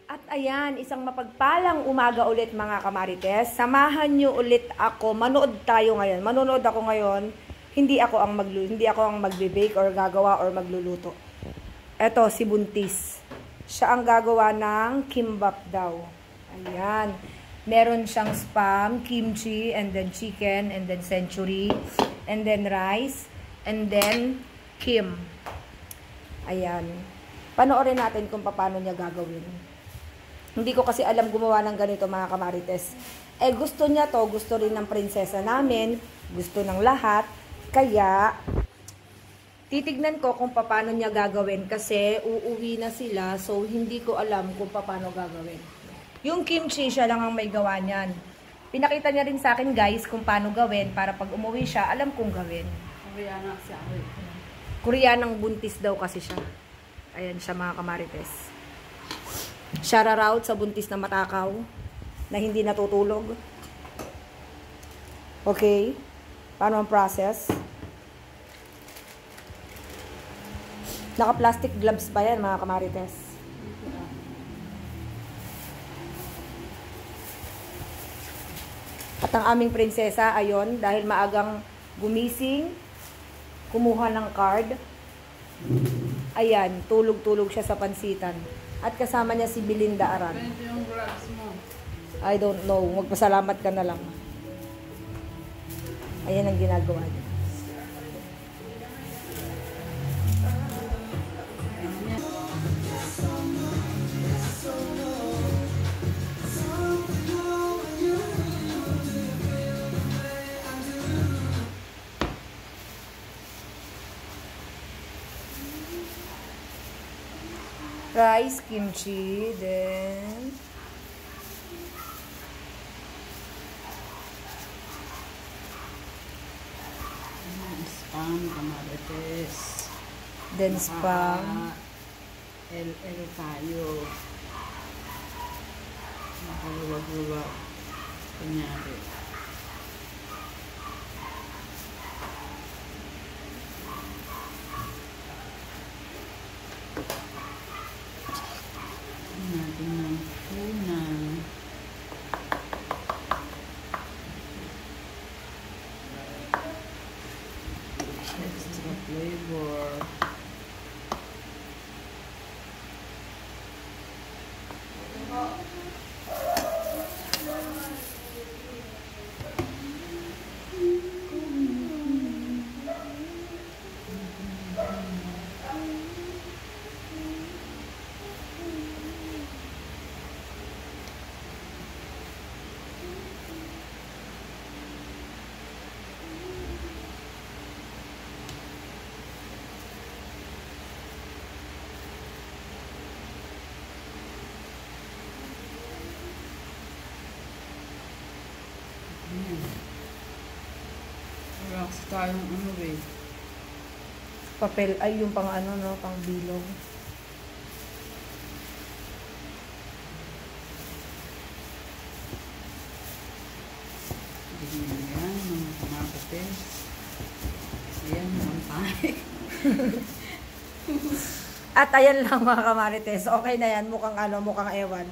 At ayan, isang mapagpalang umaga ulit mga kamarites. Samahan nyo ulit ako. Manood tayo ngayon. Manonood ako ngayon. Hindi ako ang magbe-bake or gagawa or magluluto. Eto, si Buntis. Siya ang gagawa ng kimbap daw. Ayan. Meron siyang spam, kimchi, and then chicken, and then century, and then rice, and then kim. Ayan. Panoorin natin kung paano niya gagawin. Hindi ko kasi alam gumawa ng ganito mga kamarites. Eh gusto niya to, gusto rin ng prinsesa namin, gusto ng lahat. Kaya, titignan ko kung paano niya gagawin kasi uuwi na sila. So, hindi ko alam kung paano gagawin. Yung kimchi, siya lang ang may gawa niyan. Pinakita niya rin sa akin guys kung paano gawin para pag umuwi siya, alam kong gawin. Koreana siya. Koreanang buntis daw kasi siya. Ayan siya mga kamarites. Shout out sa buntis na matakaw na hindi natutulog. Okay? Paano ang process? Naka-plastic gloves pa yan mga kamarites. At ang aming prinsesa, ayon, dahil maagang gumising, kumuha ng card. Ayan, tulog-tulog siya sa pansitan. At kasama niya si Belinda Aran. Ito yung gloves mo. I don't know. Magpasalamat ka na lang. Ayan ang ginagawa niya. Rice, kimchi, then Spam, kamarites. then spam. LL tayo. Nakaluwag-luwag. Kunyari. Natin ng tuna. Extra flavor. Wala kasi tayong ano eh. Papel, ay yung pang ano no, pang bilog. Ganyan yan, mga kamarites. Ayan, mga tayo. At ayan lang mga kamarites. Okay na yan, mukhang ano, mukhang ewan.